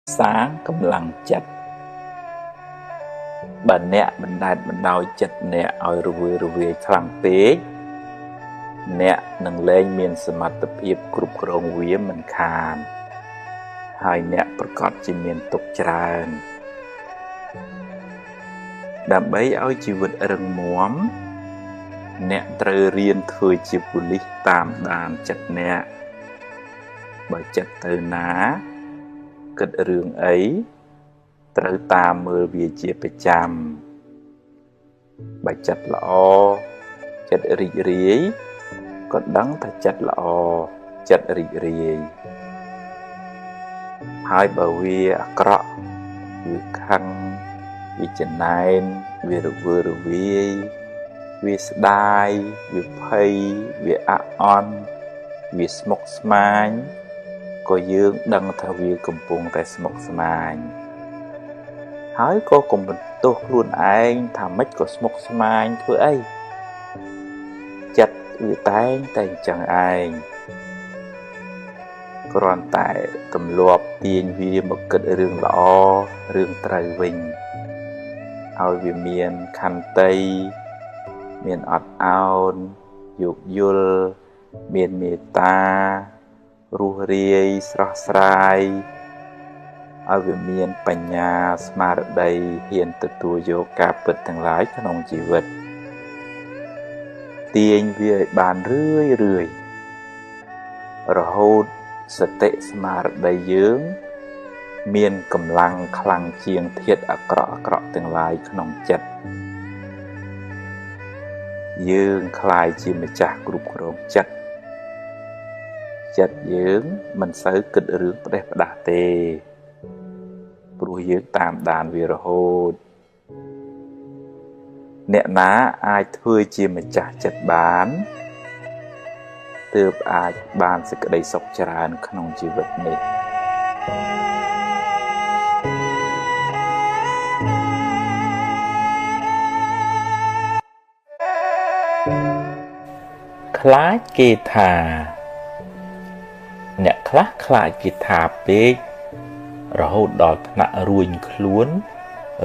សាងកម្លាំងចិត្តបើអ្នកបណ្ដែតបណ្ដោយចិត្តអ្នកឲ្យរវើរវាយខ្លាំងពេកអ្នកនឹងលែងមានសមត្ថភាពគ្រប់គ្រងវាមិនខានហើយអ្នកប្រកាសជាមានទុក្ខច្រើនដើម្បីឲ្យជីវិតរឹងមាំអ្នកត្រូវរៀនធ្វើជាប៉ូលីសតាមដានចិត្តអ្នកបើចិត្តទៅណាគិតរឿងអីត្រូវតាមមើលវាជាប្រចាំបើចិត្តល្អចិត្តរីករាយក៏ដឹងថាចិត្តល្អចិត្តរីករាយហើយបើវាអាក្រក់វាខឹងវាចំណែនវារវើរវាយវាស្ដាយវាភ័យវាអាក់អន់វាស្មុគស្មាញក៏យើងដឹងថាវាកំពុងតែស្មុគស្មាញហើយក៏កុំបន្ទោសខ្លួនឯងថាម៉េចក៏ស្មុគស្មាញធ្វើអីចិត្តវាតែងតែអញ្ចឹងឯងគ្រាន់តែទម្លាប់ទាញវាមកគិតរឿងល្អរឿងត្រូវវិញឲ្យវាមានខន្តីមានអត់ឱនយោគយល់មានមេត្តារស់រាយស្រស់ស្រាយឲ្យវាមានបញ្ញាស្មារតីហ៊ានទទួលយកការពិតទាំងឡាយក្នុងជីវិតទាញវាឲ្យបានរឿយរហូតសតិស្មារតីយើងមានកម្លាំងខ្លាំងជាងធាតុអាក្រក់ទាំងឡាយក្នុងចិត្តយើងក្លាយជាម្ចាស់គ្រប់គ្រងចិត្តយើងមិនសូវគិតរឿងផ្ដេសផ្ដាស់ទេព្រោះយើងតាមដានវារហូតអ្នកណាអាចធ្វើជាម្ចាស់ចិត្តបានទើបអាចបានសេចក្តីសុខច្រើនក្នុងជីវិតនេះខ្លាចគេថាអ្នកខ្លះខ្លាចគេថាពេករហូតដល់ថ្នាក់រួញខ្លួន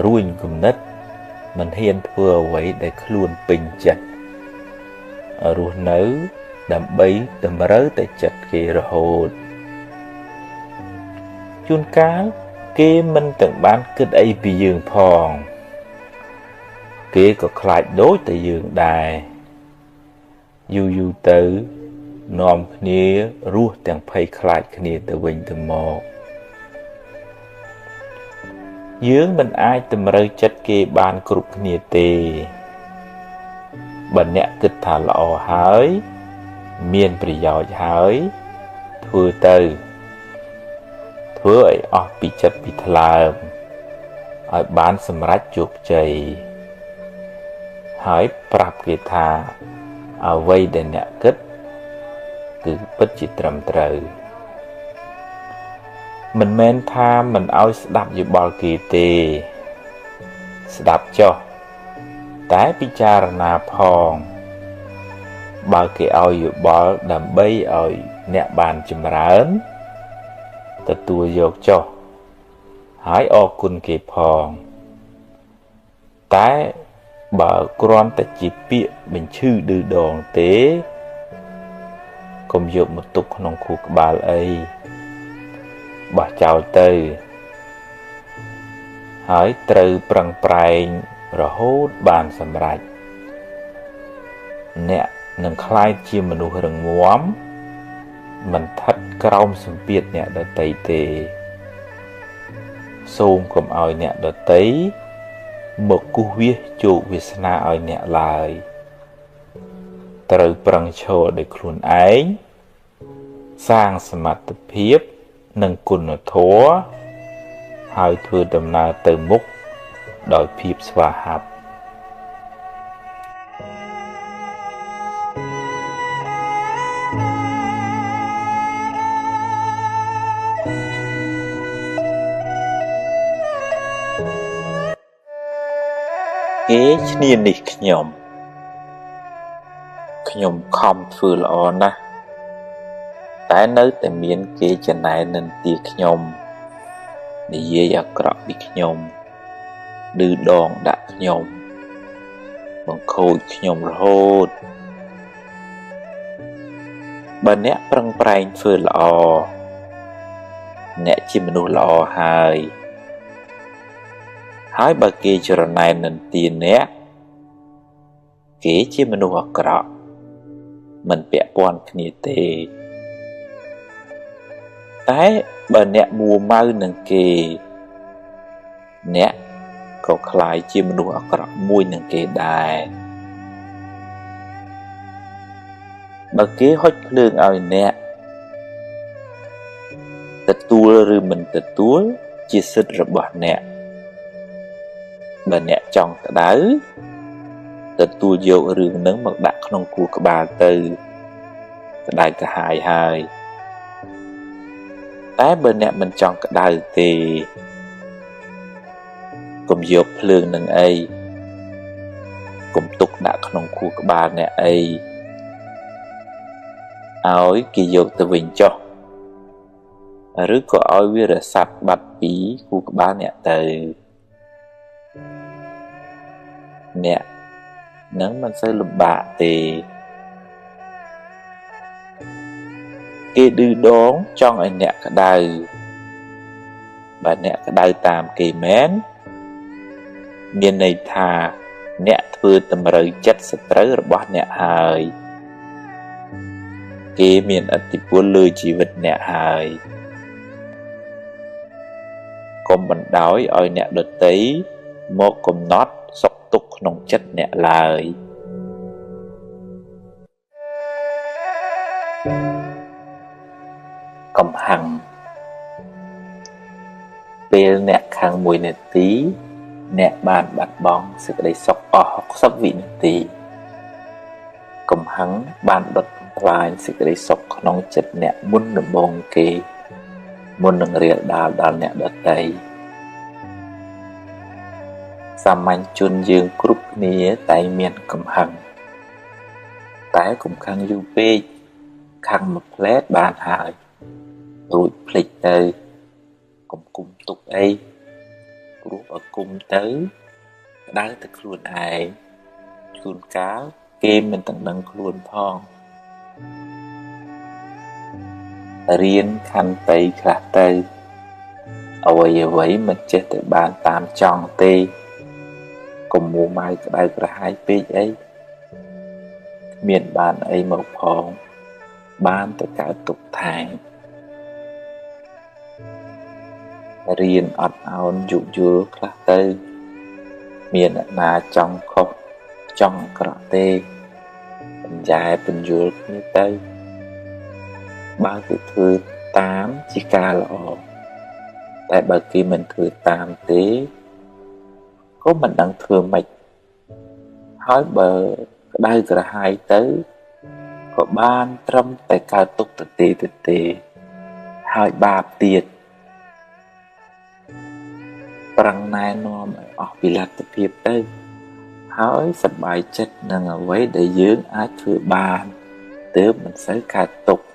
រួញគំនិតមិនហ៊ានធ្វើអ្វីដែលខ្លួនពេញចិត្តរស់នៅដើម្បីតម្រូវតែចិត្តគេរហូតជួនកាលគេមិនទាំងបានគិតអីពីយើងផងគេក៏ខ្លាចដូចតែយើងដែរយូរទៅនាំគ្នារស់ទាំងភ័យខ្លាចគ្នាទៅវិញទៅមកយើងមិនអាចតម្រូវចិត្តគេបានគ្រប់គ្នាទេបើអ្នកគិតថាល្អហើយមានប្រយោជន៍ហើយធ្វើទៅធ្វើឲ្យអស់ពីចិត្តពីថ្លើមឲ្យបានសម្រេចជោគជ័យហើយប្រាប់គេថាអ្វីដែលអ្នកគិតគឺពិតជាត្រឹមត្រូវមិនមែនថាមិនឲ្យស្ដាប់យោបល់គេទេស្ដាប់ចុះតែពិចារណាផងបើគេឲ្យយោបល់ដើម្បីឲ្យអ្នកបានចម្រើនទទួលយកចុះហើយអរគុណគេផងតែបើគ្រាន់តែជាពាក្យបញ្ឈឺឌឺដងទេកុំយកមកទុកក្នុងខួរក្បាលអីបោះចោលទៅហើយត្រូវប្រឹងប្រែងរហូតបានសម្រេចអ្នកនឹងក្លាយជាមនុស្សរឹងមាំមិនស្ថិតក្រោមសម្ពាធអ្នកដទៃទេសូមកុំឲ្យអ្នកដទៃមកគូសវាសជោគវាសនាឲ្យអ្នកឡើយត្រូវប្រឹងឈរដោយខ្លួនឯងសាងសមត្ថភាពនិងគុណធម៌ហើយធ្វើដំណើរទៅមុខដោយភាពស្វាហាប់គេឈ្នានេះខ្ញុំខំធ្វើល្អណាស់តែនៅតែមានគេចំណែននិន្ទាខ្ញុំ និយាយអាក្រក់ពីខ្ញុំឌឺដងដាក់ខ្ញុំបង្ខូចខ្ញុំរហូតបើអ្នកប្រឹងប្រែងធ្វើល្អអ្នកជាមនុស្សល្អហើយបើគេច្រណែននិន្ទាអ្នកគេជាមនុស្សអាក្រក់មិនពាក់ព័ន្ធគ្នាទេតែបើអ្នកមួម៉ៅនឹងគេអ្នកក៏คล้ายជាមនុស្សអាក្រក់មួយនឹងគេដែរបើគេហុចភ្លើងឲ្យអ្នកទទួលឬមិនទទួលជាសិទ្ធិរបស់អ្នកបើអ្នកចង់ក្តៅទទួលយករឿងនឹងមកដាក់ក្នុងខួរក្បាលទៅក្តៅក្រហាយហើយតែបើអ្នកមិនចង់ក្តៅទេកុំយកភ្លើងនឹងអីកុំទុកដាក់ក្នុងខួរក្បាលអ្នកអីឲ្យគេយកទៅវិញចុះឬក៏ឲ្យវារសាត់បាត់ពីខួរក្បាលអ្នកទៅអ្នកនឹងមិនសូវលំបាកទេគេឌឺដងចង់ឲ្យអ្នកក្តៅបើអ្នកក្តៅតាមគេមែនមានន័យថាអ្នកធ្វើតម្រូវចិត្តសត្រូវរបស់អ្នកហើយគេមានឥទ្ធិពលលើជីវិតអ្នកហើយកុំបណ្ដោយឲ្យអ្នកដទៃមកកំណត់សុខទុក្ខក្នុងចិត្តអ្នកឡើយកំហឹងពេលអ្នកខាង1នាទីអ្នកបានបាត់បង់សេចក្តីសុខអស់60វិនាទីកំហឹងបានដុតបំផ្លាញសេចក្តីសុខក្នុងចិត្តអ្នកមុនដំបូងគេមុននឹងរាលដាលដល់អ្នកដទៃសាមញ្ញជនយើងគ្រប់គ្នាតែមានកំហឹងតែកុំខឹងយូរពេកខឹងមួយផ្លែតបានហើយរួចភ្លេចទៅកុំគុំទុកអីព្រោះបើគុំទៅក្តៅតែខ្លួនឯងជួនកាលគេមិនទាំងដឹងខ្លួនផងរៀនខន្តីខ្លះទៅអ្វីមិនចេះតែបានតាមចង់ទេកុំមួម៉ៅក្តៅក្រហាយពេកអីគ្មានបានអីមកផងបានតែកើតទុក្ខថែមរៀនអត់ឱនយោគយល់ខ្លះទៅមានអ្នកណាចង់ខុសចង់អាក្រក់ទេបញ្ញែបញ្យល់គ្នាទៅបើគេធ្វើតាមជាការល្អតែបើគេមិនធ្វើតាមទេក៏មិនដឹងធ្វើម៉េចហើយបើក្តៅក្រហាយទៅក៏បានត្រឹមតែកើតទុក្ខទៅទេហើយបាបទៀតប្រឹងណែនាំឲ្យអស់ពីលទ្ធភាពទៅហើយសប្បាយចិត្តនឹងអ្វីដែលយើងអាចធ្វើបានទើបមិនសូវកើតទុក្ខ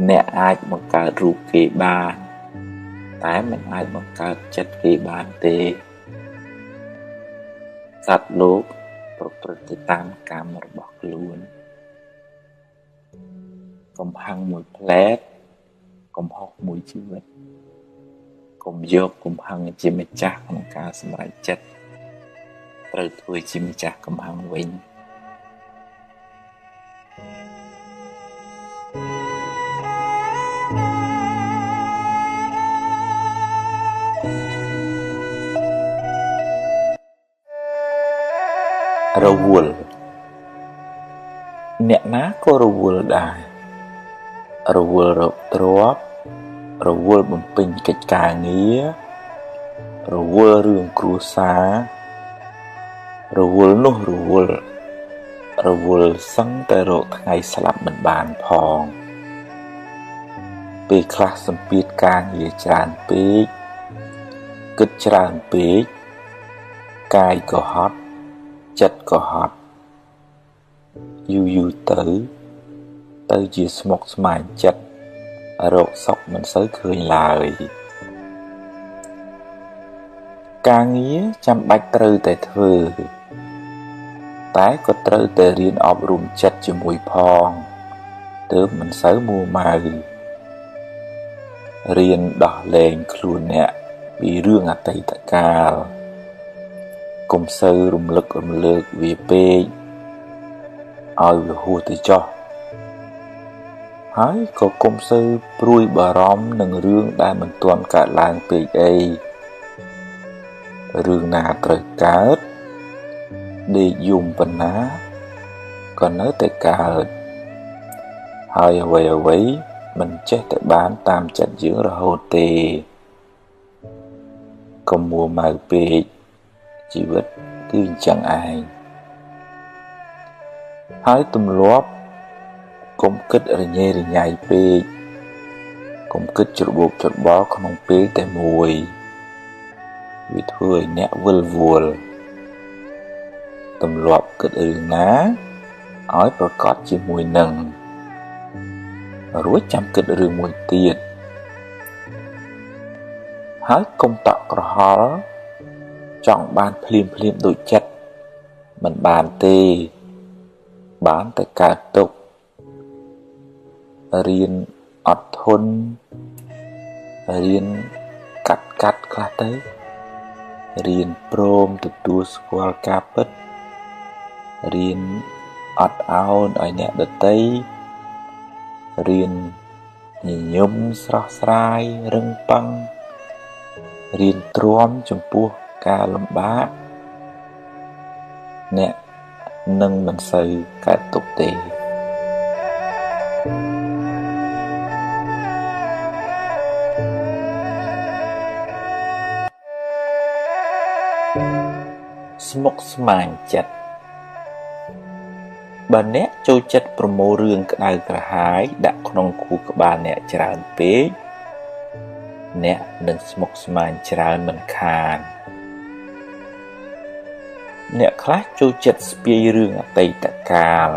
អ្នកអាចបង្កើតរូបគេបានតែមិនអាចបង្កើតចិត្តគេបានទេសត្វលោកប្រព្រឹត្តទៅតាមកម្មរបស់ខ្លួនកំហឹងមួយផ្លែតកំហុសមួយជីវិតកុំយកកំហឹងជាម្ចាស់ក្នុងការសម្រេចចិត្តត្រូវធ្វើជាម្ចាស់កំហឹងវិញរវល់អ្នកណាក៏រវល់ដែររវល់រកទ្រព្យរវល់បំពេញកិច្ចការងាររវល់រឿងគ្រួសាររវល់នោះរវល់សឹងតែរកថ្ងៃស្លាប់មិនបានផងពេលខ្លះសម្ពាធការងារច្រើនពេកគិតច្រើនពេកកាយក៏ហត់ចិត្តក៏ហត់យូរទៅជាស្មុគស្មាញចិត្តរកសុខមិនសូវឃើញឡើយ ការងារចាំបាច់ត្រូវតែធ្វើតែក៏ត្រូវតែរៀនអប់រំចិត្តជាមួយផងទើបមិនសូវមួម៉ៅរៀនដោះលែងខ្លួនអ្នកពីរឿងអតីតកាលកុំសូវរំលឹករំលើកវាពេកឲ្យវាហួសទៅចុះហើយក៏កុំសូវព្រួយបារម្ភនឹងរឿងដែលមិនទាន់កើតឡើងពេកអីរឿងណាត្រូវកើតដេកយំប៉ុណ្ណាក៏នៅតែកើតហើយអ្វីមិនចេះតែបានតាមចិត្តយើងរហូតទេកុំមួម៉ៅពេកជីវិតគឺអញ្ចឹងឯងហើយទម្លាប់កុំគិតរញ៉េរញ៉ៃពេកកុំគិតច្របូកច្របល់ក្នុងពេលតែមួយវាធ្វើឲ្យអ្នកវិលវល់ទម្លាប់គិតរឿងណាឲ្យប្រកបជាមួយនឹងរួចចាំគិតរឿងមួយទៀតហើយកុំតក់ក្រហល់ចង់បានភ្លាមដូចចិត្តមិនបានទេបានតែកើតទុក្ខរៀនអត់ធន់រៀនកាត់ខ្លះទៅរៀនព្រមទទួលស្គាល់ការពិតរៀនអត់ឱនឲ្យអ្នកដទៃរៀនញញឹមស្រស់ស្រាយរឹងប៉ឹងរៀនទ្រាំចំពោះការលំបាកអ្នកនឹងមិនសូវកើតទុក្ខទេស្មុគស្មាញចិត្តបើអ្នកចូលចិត្តប្រមូលរឿងក្តៅក្រហាយដាក់ក្នុងខួរក្បាលអ្នកច្រើនពេកអ្នកនឹងស្មុគស្មាញច្រើនមិនខានអ្នកខ្លះចូលចិត្តស្ពាយរឿងអតីតកាល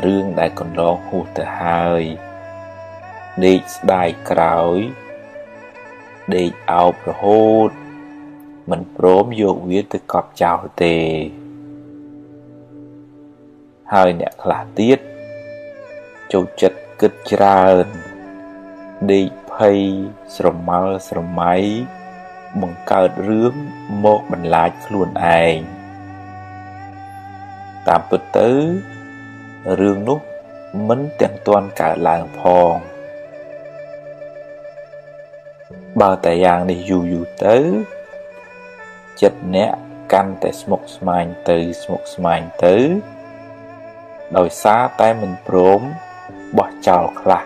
រឿងដែលកន្លងហួសទៅហើយដេកស្ដាយក្រោយដេកអោបរហូតមិនព្រមយកវាទៅកប់ចោលទេហើយអ្នកខ្លះទៀតចូលចិត្តគិតច្រើនដេកភ័យស្រមើស្រមៃបង្កើតរឿងមកបន្លាចខ្លួនឯងតាមពិតទៅរឿងនោះមិនទាំងទាន់កើតឡើងផងបើតែយ៉ាងនេះយូរទៅចិត្តអ្នកកាន់តែស្មុគស្មាញទៅដោយសារតែមិនព្រមបោះចោលខ្លះ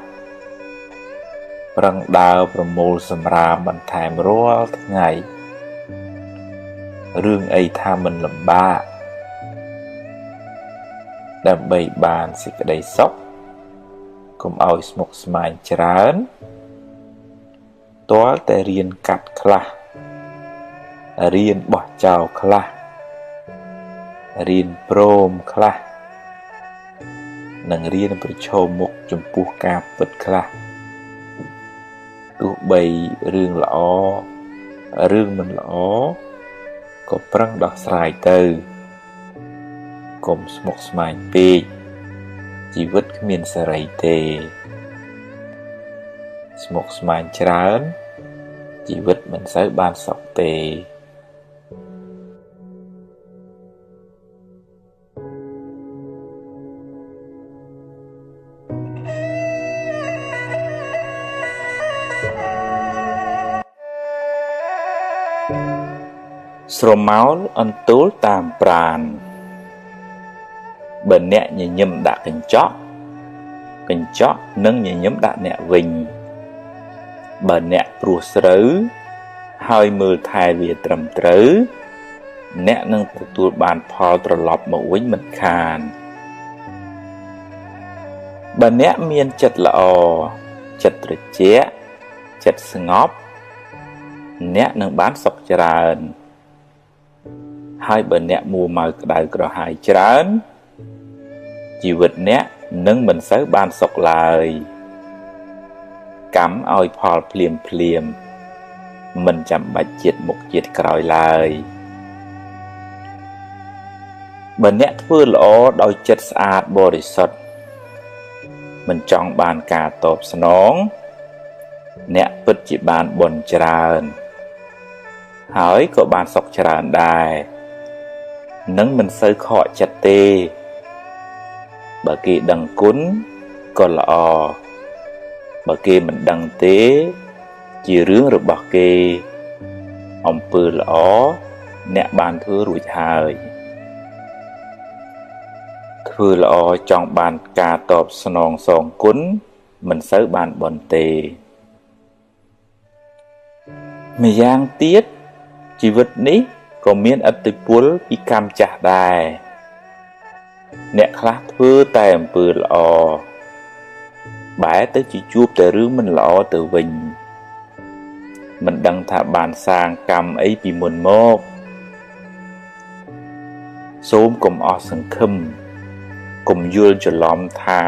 ប្រឹងដើរប្រមូលសម្រាមបន្ថែមរាល់ថ្ងៃរឿងអីថាមិនលំបាកដើម្បីបានសេចក្តីសុខកុំឲ្យស្មុគស្មាញច្រើនទាល់តែរៀនកាត់ខ្លះរៀនបោះចោលខ្លះរៀនព្រមខ្លះនិងរៀនប្រឈមមុខចំពោះការពិតខ្លះទោះបីរឿងល្អរឿងមិនល្អក៏ប្រឹងដោះស្រាយទៅកុំស្មុគស្មាញពេកជីវិតគ្មានសេរីទេស្មុគស្មាញច្រើនជីវិតមិនសូវបានសុខទេស្រមោលអន្ទូលតាមប្រាណបើអ្នកញញឹមដាក់កញ្ចក់នឹងញញឹមដាក់អ្នកវិញបើអ្នកព្រោះស្រូវហើយមើលថែវាត្រឹមត្រូវអ្នកនឹងទទួលបានផលត្រឡប់មកវិញមិនខានបើអ្នកមានចិត្តល្អចិត្តត្រជាក់ចិត្តស្ងប់អ្នកនឹងបានសុខច្រើនហើយបើអ្នកមួម៉ៅក្តៅក្រហាយច្រើនជីវិតអ្នកនឹងមិនសូវបានសុខឡើយកម្មឲ្យផលភ្លាម មិនចាំបាច់ជាតិមុខជាតិក្រោយឡើយបើអ្នកធ្វើល្អដោយចិត្តស្អាតបរិសុទ្ធមិនចង់បានការតបស្នងអ្នកពិតជាបានបុណ្យច្រើនហើយក៏បានសុខច្រើនដែរនឹងមិនសូវខកចិត្តទេបើគេដឹងគុណក៏ល្អបើគេមិនដឹងទេជារឿងរបស់គេអំពើល្អអ្នកបានធ្វើរួចហើយធ្វើល្អចង់បានការតបស្នងសងគុណមិនសូវបានបុណ្យទេម្យ៉ាងទៀតជីវិតនេះក៏មានឥទ្ធិពលពីកម្មចាស់ដែរអ្នកខ្លះធ្វើតែអំពើល្អបែរទៅជាជួបតែរឿងមិនល្អទៅវិញមិនដឹងថាបានសាងកម្មអីពីមុនមកសូមកុំអស់សង្ឃឹមកុំយល់ច្រឡំថា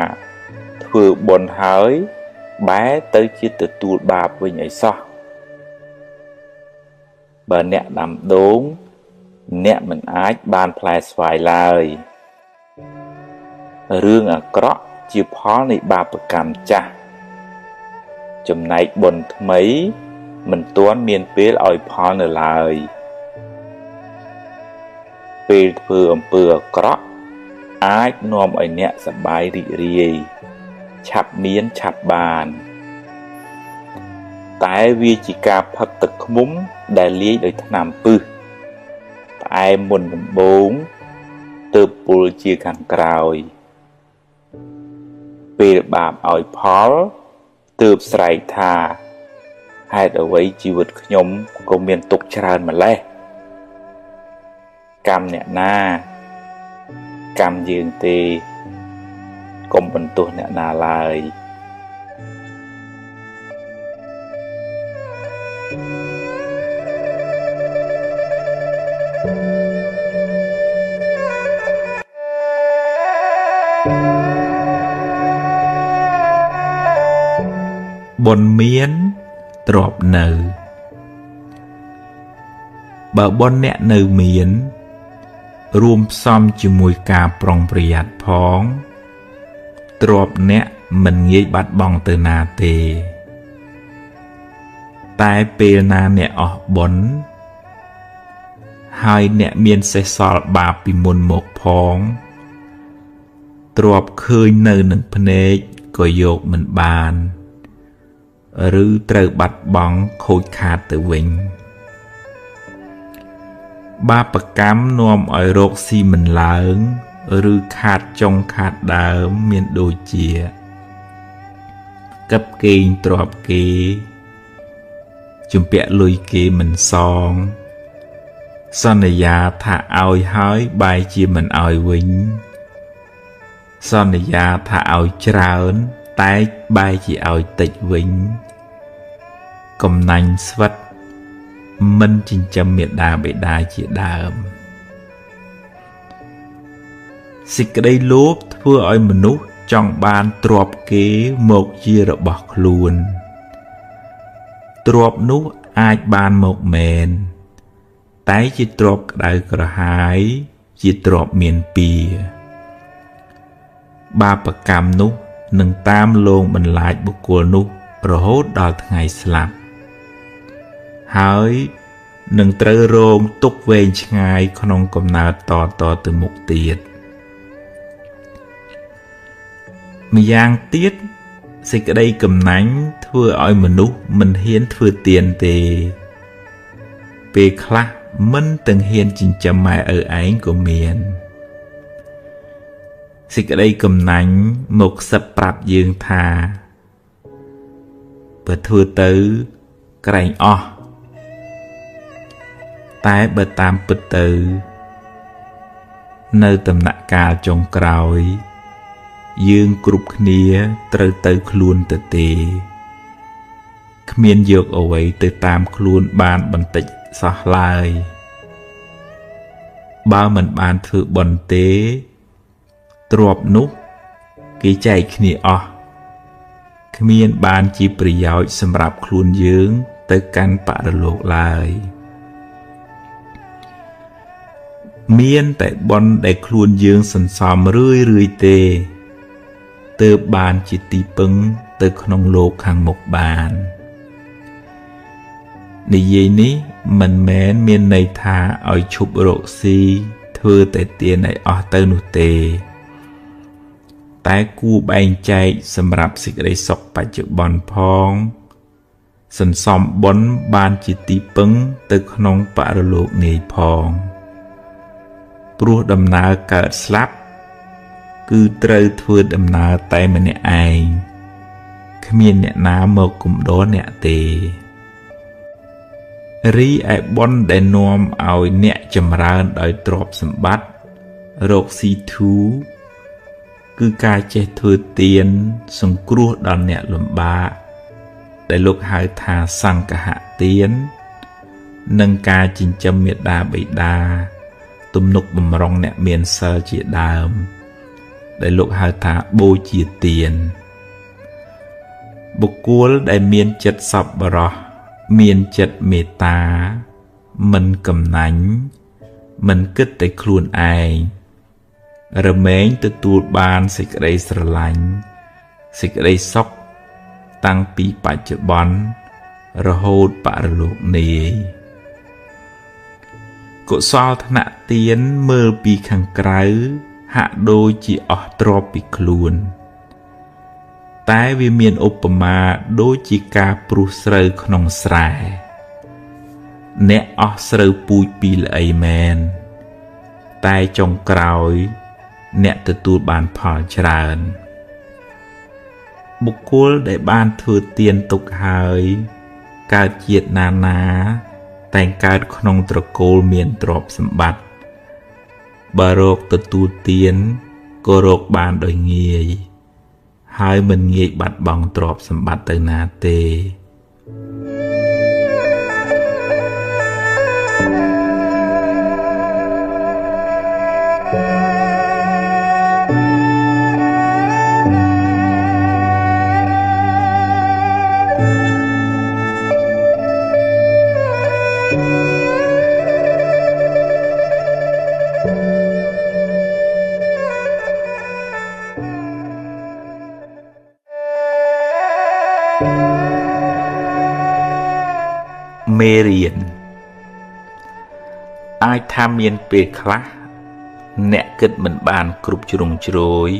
ធ្វើបុណ្យហើយបែរទៅជាទទួលបាបវិញអីសោះបើអ្នកដាំដូងអ្នកមិនអាចបានផ្លែស្វាយឡើយរឿងអាក្រក់ជាផលនៃបាបកម្មចាស់ចំណែកបុណ្យថ្មីមិនទាន់មានពេលឲ្យផលនៅឡើយពេលធ្វើអំពើអាក្រក់អាចនាំឲ្យអ្នកសប្បាយរីករាយឆាប់មានឆាប់បានតែវាជាការផឹកទឹកឃ្មុំដែលលាយដោយថ្នាំពិសផ្អែមមុនដំបូងទើបពុលជាខាងក្រោយពេលបាបឲ្យផលទើបស្រែកថាហេតុអ្វីជីវិតខ្ញុំក៏មានទុក្ខច្រើនម្ល៉េះកម្មអ្នកណាកម្មយើងទេកុំបន្ទោសអ្នកណាឡើយបុណ្យមានទ្រព្យនៅបើបុណ្យអ្នកនៅមានរួមផ្សំជាមួយការប្រុងប្រយ័ត្នផងទ្រព្យអ្នកមិនងាយបាត់បង់ទៅណាទេតែពេលណាអ្នកអស់បុណ្យហើយអ្នកមានសេះសល់បាបពីមុនមកផងទ្រព្យឃើញនៅនឹងភ្នែកក៏យកមិនបានឬត្រូវបាត់បង់ខូចខាតទៅវិញបាបកម្មនាំឲ្យរកស៊ីមិនឡើងឬខាតចុងខាតដើមមានដូចជាកឹបកេងទ្រព្យគេជំពាក់លុយគេមិនសងសន្យាថាឲ្យហើយបែរជាមិនឲ្យវិញសន្យាថាឲ្យច្រើនតែបែរជាឲ្យតិចវិញកំណាញ់ស្វិតមិនចិញ្ចឹមមេដាបេដាជាដើមសេចក្តីលោភធ្វើឲ្យមនុស្សចង់បានទ្រព្យគេមកជារបស់ខ្លួនទ្រព្យនោះអាចបានមកមែនតែជាទ្រព្យក្តៅក្រហាយជាទ្រព្យមានពៀបាបកម្មនោះនឹងតាមលងបន្លាចបុគ្គលនោះរហូតដល់ថ្ងៃស្លាប់ហើយនឹងត្រូវរងទុក្ខវែងឆ្ងាយក្នុងកំណើតតទៅមុខទៀតម្យ៉ាងទៀតសេចក្តីកំណាញ់ធ្វើឲ្យមនុស្សមិនហ៊ានធ្វើទានទេពេលខ្លះមិនទាំងហ៊ានចិញ្ចឹមម៉ែឪឯងក៏មានសេចក្តីកំណាញ់មកខ្សឹបប្រាប់យើងថាបើធ្វើទៅក្រែងអស់តែបើតាមពិតទៅនៅដំណាក់កាលចុងក្រោយយើងគ្រប់គ្នាត្រូវទៅខ្លួនទៅទេគ្មានយកអ្វីទៅតាមខ្លួនបានបន្តិចសោះឡើយបើមិនបានធ្វើបុណ្យទេទ្រព្យនោះគេចែកគ្នាអស់គ្មានបានជាប្រយោជន៍សម្រាប់ខ្លួនយើង ទៅកាន់បរលោកឡើយមានតែបុណ្យដែលខ្លួនយើងសន្សំរឿយទេទើបបានជាទីពឹងទៅក្នុងលោកខាងមុខបាននិយាយនេះមិនមែនមានន័យថាឲ្យឈប់រកស៊ីធ្វើតែទានឲ្យអស់ទៅនោះទេតែគួរបែងចែកសម្រាប់សេចក្តីសុខបច្ចុប្បន្នផងសន្សំបុណ្យបានជាទីពឹងទៅក្នុងបរលោកនាយផងព្រោះដំណើរកើតស្លាប់គឺត្រូវធ្វើដំណើរតែម្នាក់ឯងគ្មានអ្នកណាមកគំដរអ្នកទេរីឯបុណ្យដែលនាំឲ្យអ្នកចម្រើនដោយទ្រព្យសម្បត្តិរកស៊ីធូរគឺការចេះធ្វើទានសង្គ្រោះដល់អ្នកលំបាកដែលលោកហៅថាសង្ឃហទាននិងការចិញ្ចឹមមាតាបិតាទំនុកបម្រុងអ្នកមានសិលជាដើមដែលលោកហៅថាបូជាទានបុគ្គលដែលមានចិត្តសប្បុរសមានចិត្តមេត្តាមិនកំណាញ់មិនគិតតែខ្លួនឯងរមែងទទួលបានសេចក្តីស្រឡាញ់សេចក្តីសុខតាំងពីបច្ចុប្បន្នរហូតបរលោកនាយកុសលធនៈទានមើលពីខាងក្រៅហាក់ដូចជាអស់ទ្រព្យពីខ្លួនតែវាមានឧបមាដូចជាការព្រុះស្រូវក្នុងស្រែអ្នកអស់ស្រូវពូជពីល្អីមែនតែចុងក្រោយអ្នកទទួលបានផលច្រើនបុគ្គលដែលបានធ្វើទានទុកហើយកើតជាតិណាតែងកើតក្នុងត្រកូលមានទ្រព្យសម្បត្តិបើរកទទួលទានក៏រកបានដោយងាយហើយមិនងាយបាត់បង់ទ្រព្យសម្បត្តិទៅណាទេមេរៀនអាចថាមានពេលខ្លះអ្នកគិតមិនបានគ្រប់ជ្រុងជ្រោយ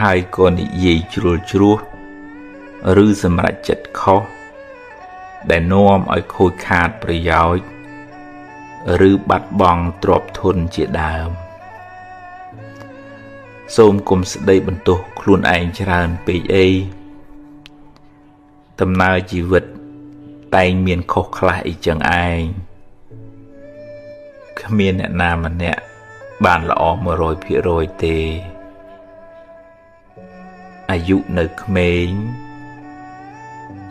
ហើយក៏និយាយជ្រុលជ្រោះឬសម្រេចចិត្តខុសដែលនាំឲ្យខូចខាតប្រយោជន៍ឬបាត់បង់ទ្រព្យធនជាដើមសូមគុំស្ដីបន្ទោសខ្លួនឯងច្រើនពេកអីដំណើរជីវិតតែងមានខុសខ្លះអីចឹងឯងគ្មានអ្នកណាម្នាក់បានល្អ 100% ទេអាយុនៅក្មេង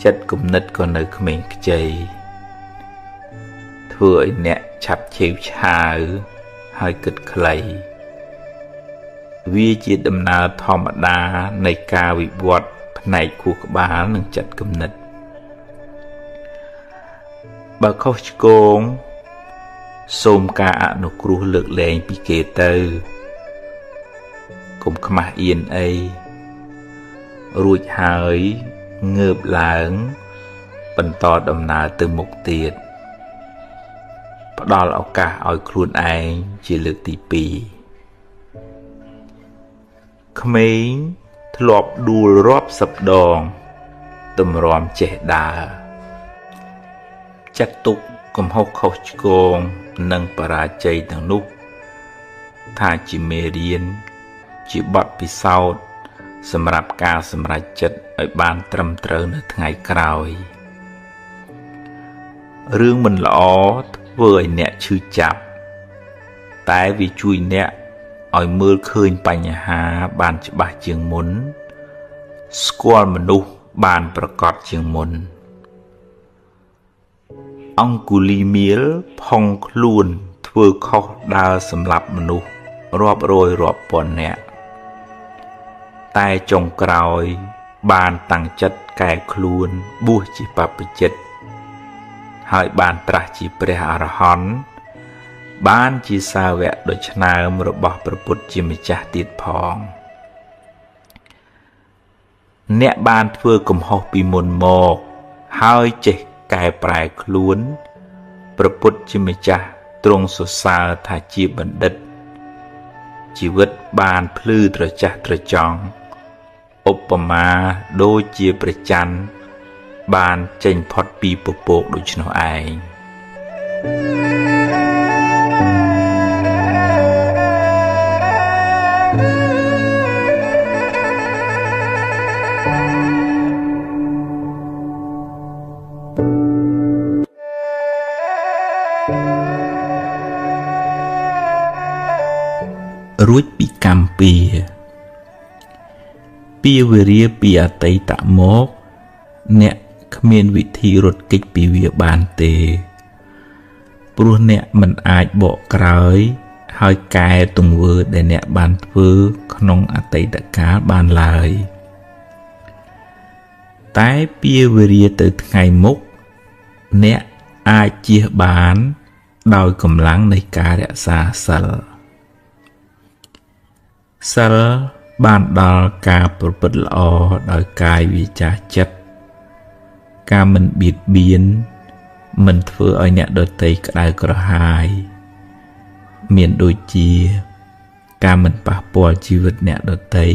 ចិត្តគំនិតក៏នៅក្មេងខ្ចីធ្វើឲ្យអ្នកឆាប់ឆេវឆាវហើយគិតខ្លីវាជាដំណើរធម្មតានៃការវិវត្តផ្នែកខួរក្បាលនិងចិត្តគំនិតបើខុសឆ្គងសូមការអនុគ្រោះលើកលែងពីគេទៅកុំខ្មាស់អៀនអីរួចហើយងើបឡើងបន្តដំណើរទៅមុខទៀតផ្ដល់ឱកាសឲ្យខ្លួនឯងជាលើកទី2ក្មេងធ្លាប់ដួលរាប់សិបដងទម្រាំចេះដើរចាត់ទុកកំហុសខុសឆ្គងនិងបរាជ័យទាំងនោះថាជាមេរៀនជាបទពិសោធន៍សម្រាប់ការសម្រេចចិត្តឲ្យបានត្រឹមត្រូវនៅថ្ងៃក្រោយរឿងមិនល្អធ្វើឲ្យអ្នកឈឺចាប់តែវាជួយអ្នកឲ្យមើលឃើញបញ្ហាបានច្បាស់ជាងមុនស្គាល់មនុស្សបានប្រកបជាងមុនអង្គុលីមៀលផុងខ្លួនធ្វើខុសដើរសម្លាប់មនុស្សរាប់រយរាប់ពាន់នាក់តែចុងក្រោយបានតាំងចិត្តកែខ្លួនបួសជាបព្វជិត ហើយបានត្រាស់ជាព្រះអរហន្តបានជាសាវកដ៏ឆ្នើមរបស់ព្រះពុទ្ធជាម្ចាស់ទៀតផងអ្នកបានធ្វើកំហុសពីមុនមកហើយចេះកែប្រែខ្លួនព្រះពុទ្ធជាម្ចាស់ទ្រង់សរសើរថាជាបណ្ឌិតជីវិតបានភ្លឺត្រចះត្រចង់ឧបមាដូចជាព្រះច័ន្ទបានចេញផុតពីពពកដូច្នោះឯងរួចពីកម្មពីវេរាពីអតីតមកអ្នកគ្មានវិធីរត់គេចពីវាបានទេព្រោះអ្នកមិនអាចបកក្រោយហើយកែទង្វើដែលអ្នកបានធ្វើក្នុងអតីតកាលបានឡើយតែពីវេរាទៅថ្ងៃមុខអ្នកអាចជៀសបានដោយកម្លាំងនៃការរក្សាសិលបានដល់ការប្រព្រឹត្តល្អដោយកាយវាចាចិត្តការមិនបៀតបៀនមិនធ្វើឲ្យអ្នកដទៃក្តៅក្រហាយមានដូចជាការមិនប៉ះពាល់ជីវិតអ្នកដទៃ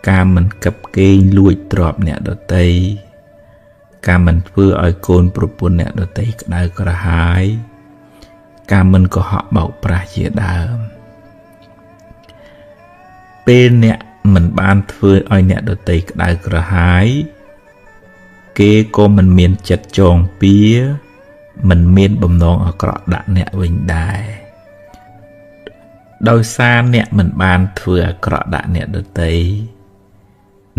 ការមិនកាប់កេងលួចទ្រព្យអ្នកដទៃការមិនធ្វើឲ្យកូនប្រពន្ធអ្នកដទៃក្តៅក្រហាយការមិនកុហកបោកប្រាស់ជាដើមពេលអ្នកមិនបានធ្វើឲ្យអ្នកដទៃក្តៅក្រហាយគេក៏មិនមានចិត្តចងពៀមិនមានបំណងអាក្រក់ដាក់អ្នកវិញដែរដោយសារអ្នកមិនបានធ្វើអាក្រក់ដាក់អ្នកដទៃ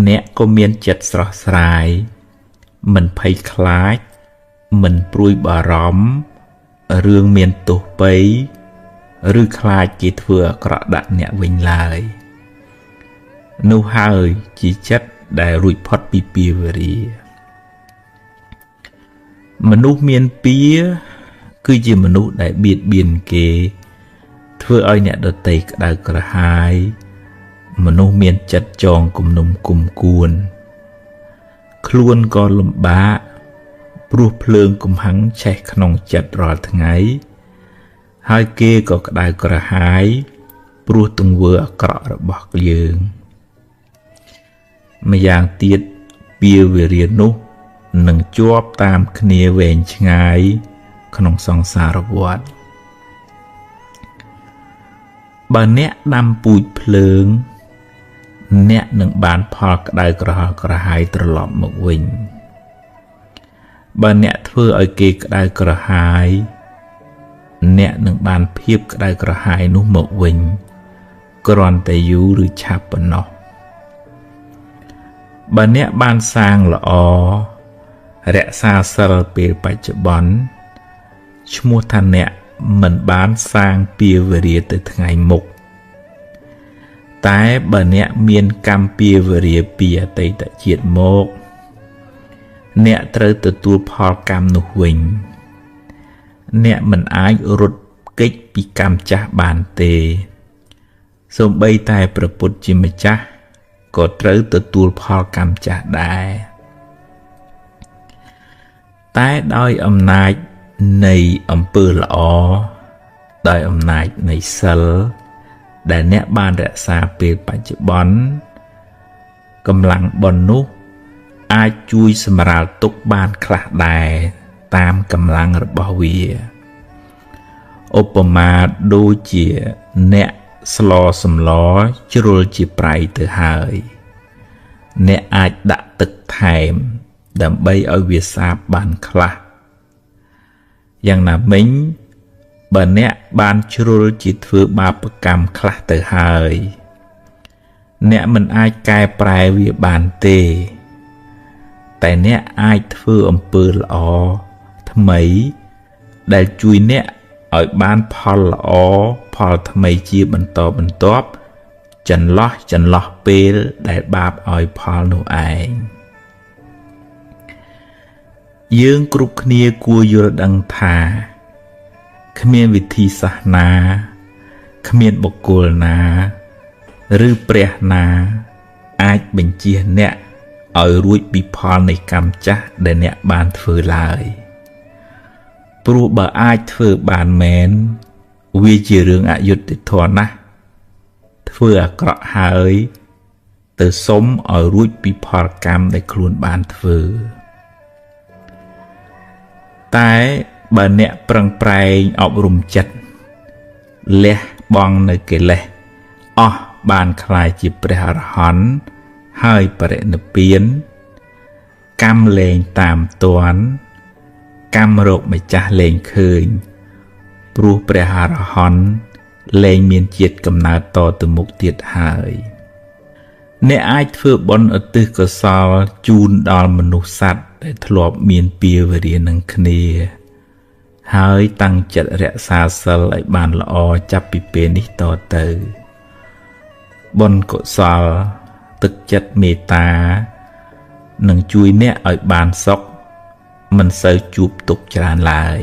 អ្នកក៏មានចិត្តស្រស់ស្រាយមិនភ័យខ្លាចមិនព្រួយបារម្ភរឿងមានទោសពៃឬខ្លាចគេធ្វើអាក្រក់ដាក់អ្នកវិញឡើយនោះហើយជាចិត្តដែលរួចផុតពីពៀវេរាមនុស្សមានពៀគឺជាមនុស្សដែលបៀតបៀនគេធ្វើឲ្យអ្នកដទៃក្តៅក្រហាយមនុស្សមានចិត្តចងគំនុំគុំគួនខ្លួនក៏លំបាកព្រោះភ្លើងកំហឹងឆេះក្នុងចិត្តរាល់ថ្ងៃហើយគេក៏ក្តៅក្រហាយព្រោះទង្វើអាក្រក់របស់យើងម្យ៉ាងទៀតពៀវេរានោះនឹងជាប់តាមគ្នាវែងឆ្ងាយក្នុងសង្សារវដ្តបើអ្នកដាំពូជភ្លើងអ្នកនឹងបានផលក្តៅក្រហល់ក្រហាយត្រឡប់មកវិញបើអ្នកធ្វើឲ្យគេក្តៅក្រហាយអ្នកនឹងបានភាពក្តៅក្រហាយនោះមកវិញគ្រាន់តែយូរឬឆាប់ប៉ុណ្ណោះបើអ្នកបានសាងល្អរក្សាសិលពេលបច្ចុប្បន្នឈ្មោះថាអ្នកមិនបានសាងពៀវេរាទៅថ្ងៃមុខតែបើអ្នកមានកម្មពៀវេរាពីអតីតជាតិមកអ្នកត្រូវទទួលផលកម្មនោះវិញអ្នកមិនអាចរត់គេចពីកម្មចាស់បានទេសូម្បីតែព្រះពុទ្ធជាម្ចាស់ក៏ត្រូវទទួលផលកម្មចាស់ដែរតែដោយអំណាចនៃអំពើល្អដោយអំណាចនៃសិលដែលអ្នកបានរក្សាពេលបច្ចុប្បន្នកម្លាំងបុណ្យនោះអាចជួយសម្រាលទុក្ខបានខ្លះដែរតាមកម្លាំងរបស់វាឧបមាដូចជាអ្នកស្លសម្លជ្រុលជាប្រៃទៅហើយអ្នកអាចដាក់ទឹកថែមដើម្បីឲ្យវាសាបបានខ្លះយ៉ាងណាមិញបើអ្នកបានជ្រុលជាធ្វើបាបកម្មខ្លះទៅហើយអ្នកមិនអាចកែប្រែវាបានទេតែអ្នកអាចធ្វើអំពើល្អថ្មីដែលជួយអ្នកឲ្យបានផលល្អផលថ្មីជាបន្តបន្ទាប់ចន្លោះពេលដែលបាបឲ្យផលនោះឯង យើងគ្រប់គ្នាគួរយល់ដឹងថាគ្មានវិធីសាស្ត្រណាគ្មានបុគ្គលណាឬព្រះណាអាចបញ្ជាអ្នកឲ្យរួចពីផលនៃកម្មចាស់ដែលអ្នកបានធ្វើឡើយព្រោះបើអាចធ្វើបានមែនវាជារឿងអយុត្តិធម៌ណាស់ធ្វើអាក្រក់ហើយទៅសុំឲ្យរួចពីផលកម្មដែលខ្លួនបានធ្វើតែបើអ្នកប្រឹងប្រែងអប់រំចិត្តលះបង់នៅកិលេសអស់បានក្លាយជាព្រះអរហន្តហើយបរិនិព្វានកម្មលែងតាមទាន់កម្មរកម្ចាស់លែងឃើញព្រោះព្រះអរហន្តលែងមានជាតិកំណើតតទៅមុខទៀតហើយអ្នកអាចធ្វើបុណ្យឧទ្ទិសកុសលជូនដល់មនុស្សសត្វដែលធ្លាប់មានពាវេរានឹងគ្នាហើយតាំងចិត្តរក្សាសិលឲ្យបានល្អចាប់ពីពេលនេះតទៅបុណ្យកុសលទឹកចិត្តមេត្តានឹងជួយអ្នកឲ្យបានសុខមិនសូវជួបទុក្ខច្រើនឡើយ